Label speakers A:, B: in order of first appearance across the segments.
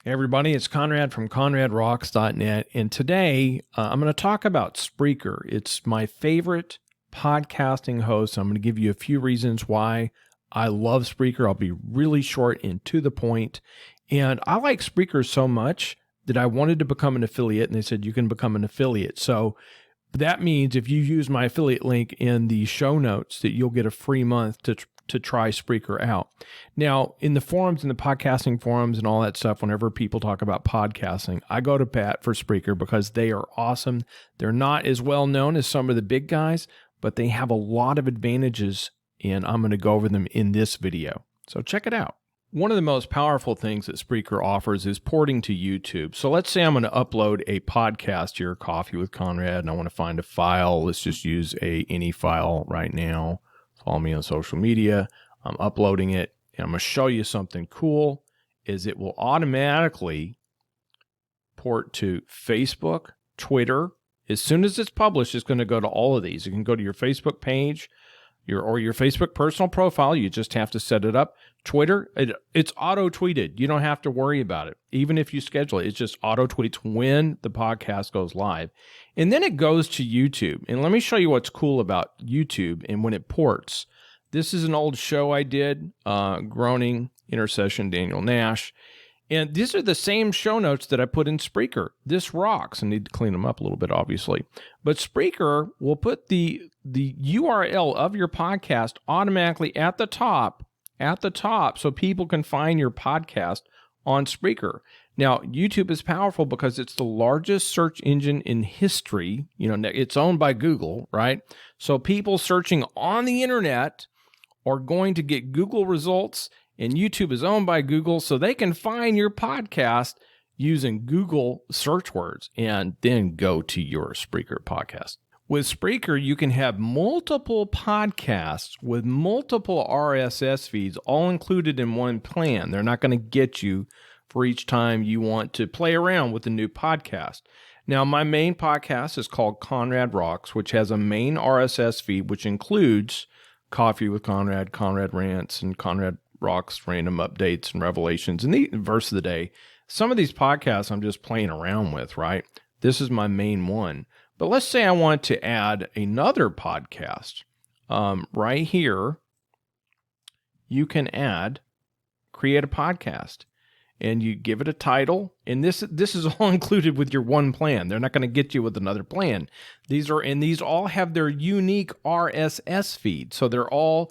A: Hey everybody, it's Conrad from ConradRocks.net, and today I'm going to talk about Spreaker. It's my favorite podcasting host. I'm going to give you a few reasons why I love Spreaker. I'll be really short and to the point. And I like Spreaker so much that I wanted to become an affiliate, and they said you can become an affiliate. So that means if you use my affiliate link in the show notes that you'll get a free month to try Spreaker out. Now, in the forums, in the podcasting forums and all that stuff, whenever people talk about podcasting, I go to bat for Spreaker because they are awesome. They're not as well known as some of the big guys, but they have a lot of advantages, and I'm going to go over them in this video. So check it out. One of the most powerful things that Spreaker offers is porting to YouTube. So let's say I'm going to upload a podcast here, Coffee with Conrad, and I want to find a file. Let's just use any file right now. Follow me on social media. I'm uploading it, and I'm going to show you something cool, is it will automatically port to Facebook, Twitter. As soon as it's published, it's going to go to all of these. You can go to your Facebook page, your Facebook personal profile. You just have to set it up. Twitter, it's auto-tweeted. You don't have to worry about it. Even if you schedule it, it's just auto-tweets when the podcast goes live. And then it goes to YouTube. And let me show you what's cool about YouTube and when it ports. This is an old show I did, Groaning, Intercession, Daniel Nash. And these are the same show notes that I put in Spreaker. This rocks. I need to clean them up a little bit, obviously. But Spreaker will put the URL of your podcast automatically at the top so people can find your podcast on Spreaker. Now, YouTube is powerful because it's the largest search engine in history. You know, it's owned by Google, right? So people searching on the internet are going to get Google results, and YouTube is owned by Google, so they can find your podcast using Google search words and then go to your Spreaker podcast. With Spreaker, you can have multiple podcasts with multiple RSS feeds all included in one plan. They're not going to get you for each time you want to play around with a new podcast. Now, my main podcast is called Conrad Rocks, which has a main RSS feed, which includes Coffee with Conrad, Conrad Rants, and Conrad Rocks random updates and revelations, and the verse of the day. Some of these podcasts I'm just playing around with, right? This is my main one. But let's say I want to add another podcast. Right here, you can create a podcast, and you give it a title. And this is all included with your one plan. They're not going to get you with another plan. These all have their unique RSS feed. So they're all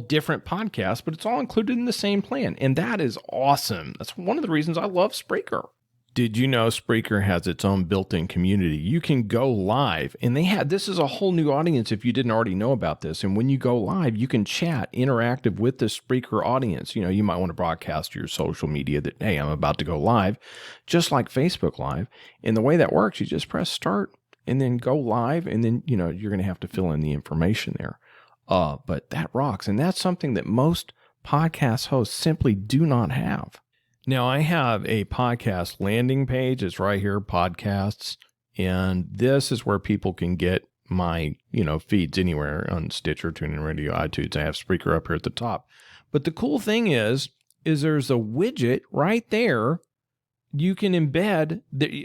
A: different podcasts, but it's all included in the same plan. And that is awesome. That's one of the reasons I love Spreaker. Did you know Spreaker has its own built-in community? You can go live, and this is a whole new audience if you didn't already know about this. And when you go live, you can chat interactive with the Spreaker audience. You know, you might want to broadcast to your social media that, hey, I'm about to go live, just like Facebook Live. And the way that works, you just press start and then go live, and then, you're going to have to fill in the information there. But that rocks, and that's something that most podcast hosts simply do not have. Now, I have a podcast landing page. It's right here, podcasts. And this is where people can get my, feeds anywhere on Stitcher, TuneIn Radio, iTunes. I have Spreaker up here at the top. But the cool thing is there's a widget right there. You can embed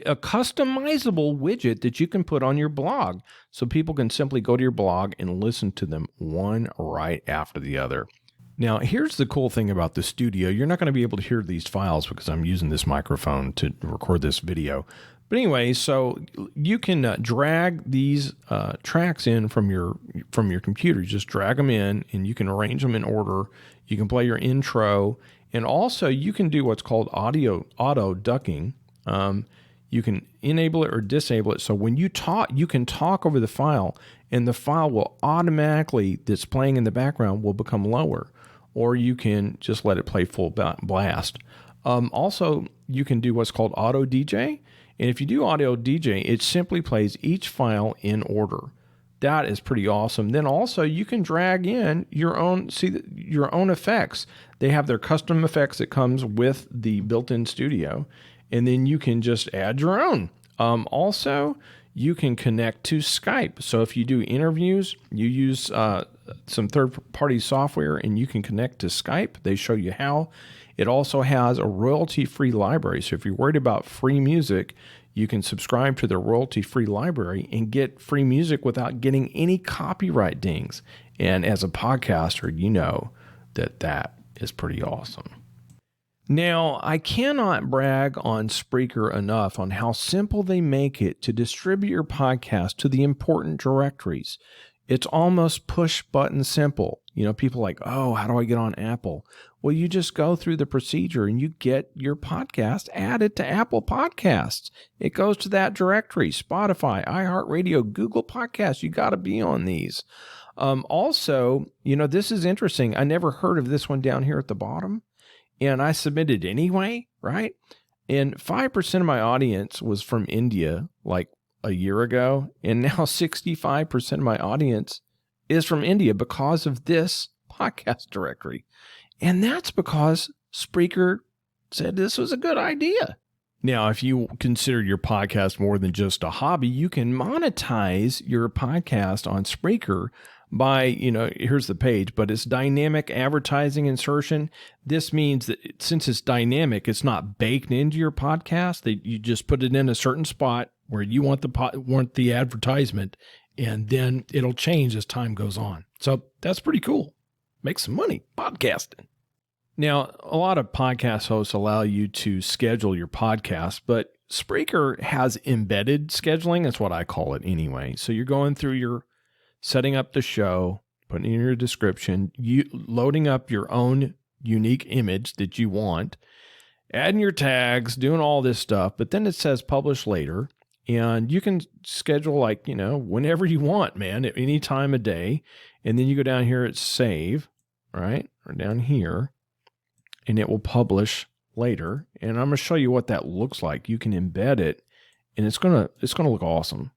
A: a customizable widget that you can put on your blog. So people can simply go to your blog and listen to them one right after the other. Now, here's the cool thing about the studio. You're not going to be able to hear these files because I'm using this microphone to record this video. But anyway, so you can drag these tracks in from your computer. You just drag them in, and you can arrange them in order. You can play your intro, and also you can do what's called auto ducking. You can enable it or disable it. So when you talk, you can talk over the file, and the file will automatically, that's playing in the background, will become lower. Or you can just let it play full blast. Also, you can do what's called auto DJ. And if you do auto DJ, it simply plays each file in order. That is pretty awesome. Then also, you can drag in your own effects. They have their custom effects that comes with the built-in studio. And then you can just add your own. Also, you can connect to Skype. So if you do interviews, you use some third-party software, and you can connect to Skype. They show you how. It also has a royalty-free library. So if you're worried about free music, you can subscribe to their royalty-free library and get free music without getting any copyright dings. And as a podcaster, you know that is pretty awesome. Now, I cannot brag on Spreaker enough on how simple they make it to distribute your podcast to the important directories. It's almost push button simple. You know, people are like, oh, how do I get on Apple? Well, you just go through the procedure and you get your podcast added to Apple Podcasts. It goes to that directory, Spotify, iHeartRadio, Google Podcasts. You got to be on these. Also, you know, this is interesting. I never heard of this one down here at the bottom, and I submitted anyway, right? And 5% of my audience was from India, like a year ago, and now 65% of my audience is from India because of this podcast directory. And that's because Spreaker said this was a good idea. Now, if you consider your podcast more than just a hobby, you can monetize your podcast on Spreaker by, you know, here's the page, but it's dynamic advertising insertion. This means that since it's dynamic, it's not baked into your podcast. That you just put it in a certain spot where you want the advertisement, and then it'll change as time goes on. So that's pretty cool. Make some money podcasting. Now, a lot of podcast hosts allow you to schedule your podcast, but Spreaker has embedded scheduling. That's what I call it anyway. So you're going through your setting up the show, putting in your description, loading up your own unique image that you want, adding your tags, doing all this stuff. But then it says publish later, and you can schedule like, you know, whenever you want, man, at any time of day. And then you go down here at save, right? Or down here, and it will publish later. And I'm going to show you what that looks like. You can embed it, and it's going to look awesome.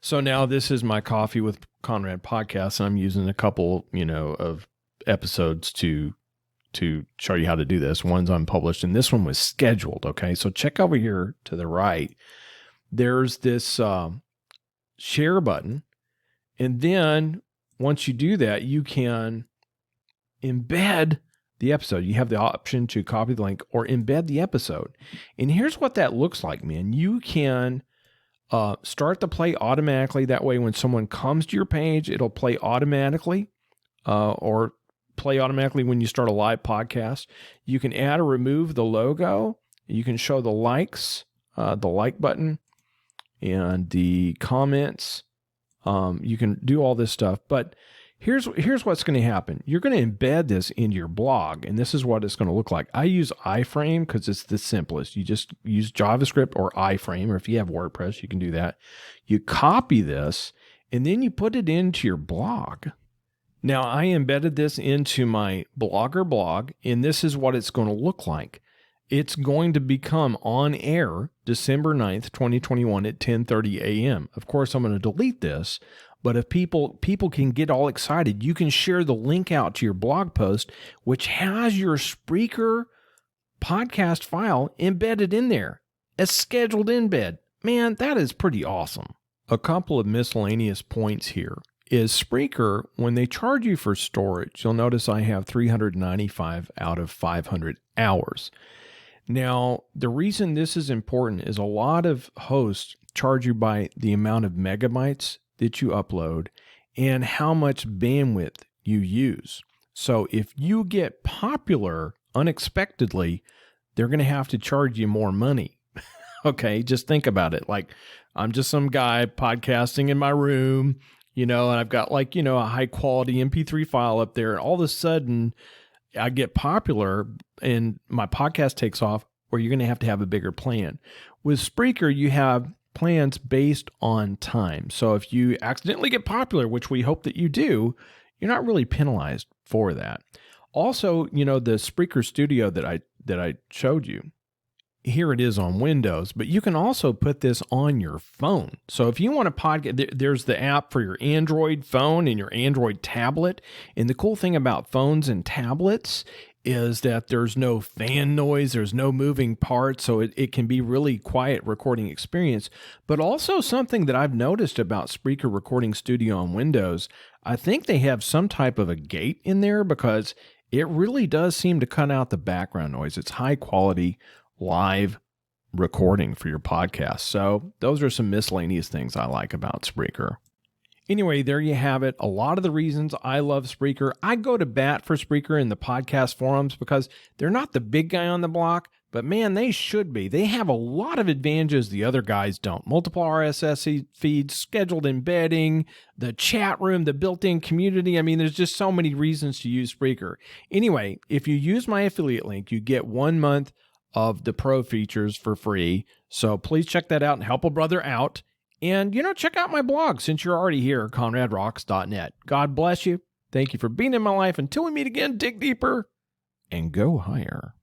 A: So now this is my Coffee with Conrad podcast, and I'm using a couple, you know, of episodes to show you how to do this. One's unpublished, and this one was scheduled, okay? So check over here to the right. There's this share button, and then once you do that, you can embed the episode. You have the option to copy the link or embed the episode. And here's what that looks like, man. You can start the play automatically. That way, when someone comes to your page, it'll play automatically, or play automatically when you start a live podcast. You can add or remove the logo. You can show the likes, the like button, and the comments. You can do all this stuff. But here's what's going to happen. You're going to embed this in your blog, and this is what it's going to look like. I use iframe because it's the simplest. You just use JavaScript or iframe, or if you have WordPress, you can do that. You copy this, and then you put it into your blog. Now, I embedded this into my Blogger blog, and this is what it's going to look like. It's going to become on air December 9th, 2021 at 10:30 a.m. Of course, I'm going to delete this. But if people can get all excited, you can share the link out to your blog post, which has your Spreaker podcast file embedded in there, a scheduled embed. Man, that is pretty awesome. A couple of miscellaneous points here is Spreaker, when they charge you for storage, you'll notice I have 395 out of 500 hours. Now, the reason this is important is a lot of hosts charge you by the amount of megabytes that you upload and how much bandwidth you use. So if you get popular unexpectedly, they're going to have to charge you more money. Okay, just think about it. Like, I'm just some guy podcasting in my room, you know, and I've got like, you know, a high quality MP3 file up there. And all of a sudden I get popular and my podcast takes off, or you're going to have a bigger plan. With Spreaker, you have plans based on time. So if you accidentally get popular, which we hope that you do, you're not really penalized for that. Also, you know, the Spreaker Studio that I showed you, here it is on Windows, but you can also put this on your phone. So if you want to podcast, there's the app for your Android phone and your Android tablet. And the cool thing about phones and tablets is that there's no fan noise, there's no moving parts, so it can be really quiet recording experience. But also something that I've noticed about Spreaker Recording Studio on Windows, I think they have some type of a gate in there, because it really does seem to cut out the background noise. It's high quality live recording for your podcast. So those are some miscellaneous things I like about Spreaker. Anyway, there you have it. A lot of the reasons I love Spreaker. I go to bat for Spreaker in the podcast forums because they're not the big guy on the block, but man, they should be. They have a lot of advantages the other guys don't. Multiple RSS feeds, scheduled embedding, the chat room, the built-in community. I mean, there's just so many reasons to use Spreaker. Anyway, if you use my affiliate link, you get 1 month of the pro features for free. So please check that out and help a brother out. And, check out my blog since you're already here, conradrocks.net. God bless you. Thank you for being in my life. Until we meet again, dig deeper and go higher.